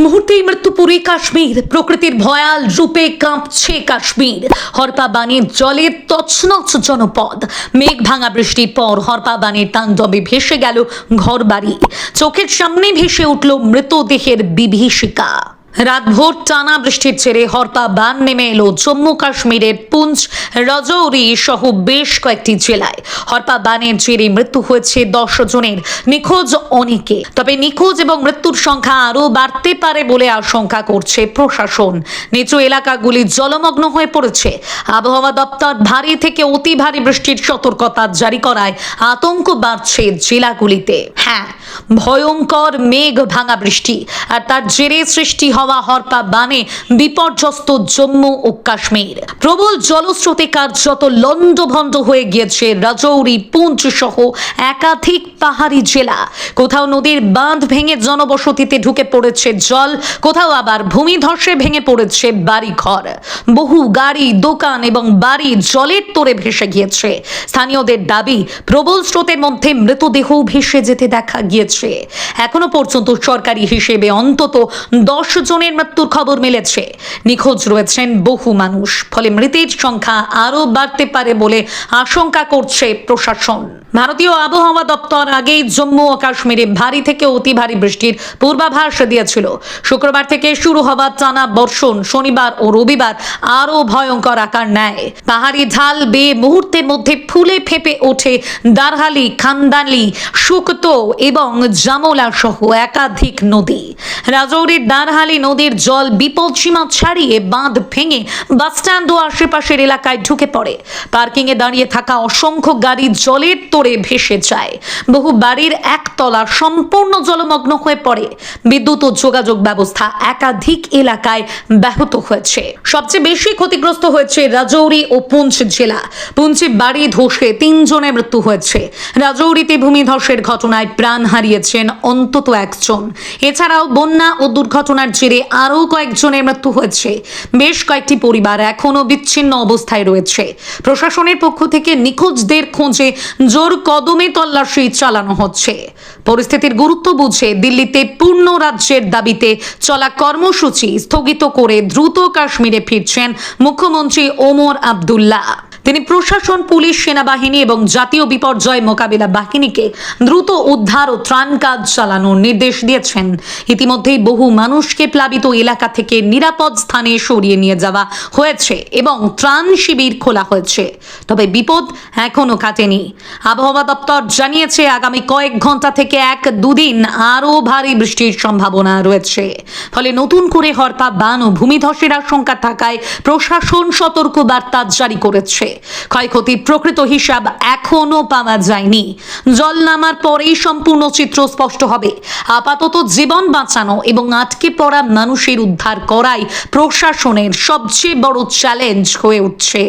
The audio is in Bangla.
মুহূর্তেই মৃত্যুপুরী কাশ্মীর, প্রকৃতির ভয়াল রূপে কাঁপছে কাশ্মীর। হরপা বানের জলে তছনছ জনপদ। মেঘ ভাঙা বৃষ্টির পর হরপা বানের তাণ্ডবে ভেসে গেল ঘরবাড়ি। চোখের সামনে ভেসে উঠল মৃতদেহের বিভীষিকা। রাতভর টানা বৃষ্টির জেরে হরপা বান নেমে এলো জম্মু কাশ্মীরের পুঞ্চ, রাজৌরি সহ বেশ কয়েকটি জেলায়। হরপা বানের জেরে মৃত্যু হয়েছে 10 জনের, নিখোঁজ অনেকে। তবে নিখোঁজ এবং মৃত্যুর সংখ্যা আরও বাড়তে পারে বলে আশঙ্কা করছে প্রশাসন। নিচু এলাকাগুলি জলমগ্ন হয়ে পড়েছে। আবহাওয়া দপ্তর ভারী থেকে অতি ভারী বৃষ্টির সতর্কতা জারি করায় আতঙ্ক বাড়ছে জেলাগুলিতে। হ্যাঁ, ভয়ঙ্কর মেঘ ভাঙা বৃষ্টি আর তার জেরে সৃষ্টি হওয়া হরপা বানে বিপর্যস্ত জম্মু ও কাশ্মীর। প্রবল জলস্রোতে কার্যত লন্ডভন্ড হয়ে গিয়েছে রাজৌরি, পুঞ্চ সহ একাধিক পাহাড়ি জেলা। কোথাও নদীর বাঁধ ভেঙে জনবসতিতে ঢুকে পড়েছে জল, কোথাও আবার ভূমিধসে ভেঙে পড়েছে বাড়িঘর। বহু গাড়ি, দোকান এবং বাড়ি জলের তোড়ে ভেসে গিয়েছে। স্থানীয়দের দাবি, প্রবল স্রোতের মধ্যে মৃতদেহ ভেসে যেতে দেখা গিয়েছে। এখনো পর্যন্ত সরকারি হিসেবে অন্তত 10 জনের মৃত্যুর খবর মিলেছে। নিখোঁজ রয়েছেন বহু মানুষ, ফলে মৃতের সংখ্যা আরও বাড়তে পারে বলে আশঙ্কা করছে প্রশাসন। ভারতীয় আবহাওয়া দপ্তর আগেই জম্মু ও কাশ্মীরে ভারী থেকে অতি ভারী বৃষ্টির পূর্বাভাস দিয়েছিল। শুক্রবার থেকে শুরু হওয়া টানা বর্ষণ শনিবার ও রবিবার আরও ভয়ঙ্কর আকার নেয়। পাহাড়ি ঢাল বেয়ে মুহূর্তের মধ্যে ফুলে ফেঁপে ওঠে দারহালি, খান্দালি, শুকতো এবং জামলা সহ একাধিক নদী। রাজৌরির দারহালি নদীর জল বিপদসীমা ছাড়িয়ে বাঁধ ভেঙে বাসস্ট্যান্ড ও আশেপাশের এলাকায় ঢুকে পড়ে। পার্কিংয়ে দাঁড়িয়ে থাকা অসংখ্য গাড়ি জলের তোড়ে ভেসে যায়। বহু বাড়ির একতলা সম্পূর্ণ জলমগ্ন হয়ে পড়ে। বিদ্যুৎ ও যোগাযোগ ব্যবস্থা একাধিক এলাকায় ব্যাহত হয়েছে। সবচেয়ে বেশি ক্ষতিগ্রস্ত হয়েছে রাজৌরি ও পুঞ্চ জেলা। পুঞ্চে বাড়ি ধসে 3 জনের মৃত্যু হয়েছে। রাজৌরিতে ভূমিধসের ঘটনায় প্রাণ হারিয়েছেন অন্তত 1 জন। এছাড়াও বন্যা ও দুর্ঘটনার জেরে আরও কয়েকজনের মৃত্যু হয়েছে। বেশ কয়েকটি পরিবার এখনও বিচ্ছিন্ন অবস্থায় রয়েছে। প্রশাসনের পক্ষ থেকে নিখোঁজদের খোঁজে জোর কদমে তল্লাশি চালানো হচ্ছে। পরিস্থিতির গুরুত্ব বুঝে দিল্লিতে পূর্ণ রাজ্যের দাবিতে চলা কর্মসূচি স্থগিত করে দ্রুত কাশ্মীরে ফিরছেন মুখ্যমন্ত্রী ওমর আবদুল্লাহ। তিনি প্রশাসন, পুলিশ, সেনাবাহিনী এবং জাতীয় বিপর্যয় মোকাবিলা বাহিনীকে দ্রুত উদ্ধার ও ত্রাণ কাজ চালানোর নির্দেশ দিয়েছেন। ইতিমধ্যেই বহু মানুষকে প্লাবিত এলাকা থেকে নিরাপদ স্থানে সরিয়ে নিয়ে যাওয়া হয়েছে এবং ত্রাণ শিবির খোলা হয়েছে। তবে বিপদ এখনো কাটেনি। আবহাওয়া দপ্তর জানিয়েছে আগামী কয়েক ঘন্টা থেকে 1-2 দিন আরও ভারী বৃষ্টির সম্ভাবনা রয়েছে। ফলে নতুন করে হরপা বান ও ভূমিধসের আশঙ্কা থাকায় প্রশাসন সতর্ক বার্তা জারি করেছে। ক্ষয়ক্ষতির প্রকৃত হিসাব এখনো পাওয়া যায়নি। জল নামার পরেই সম্পূর্ণ চিত্র স্পষ্ট হবে। আপাতত জীবন বাঁচানো এবং আটকে পড়া মানুষের উদ্ধার করাই প্রশাসনের সবচেয়ে বড় চ্যালেঞ্জ হয়ে উঠছে।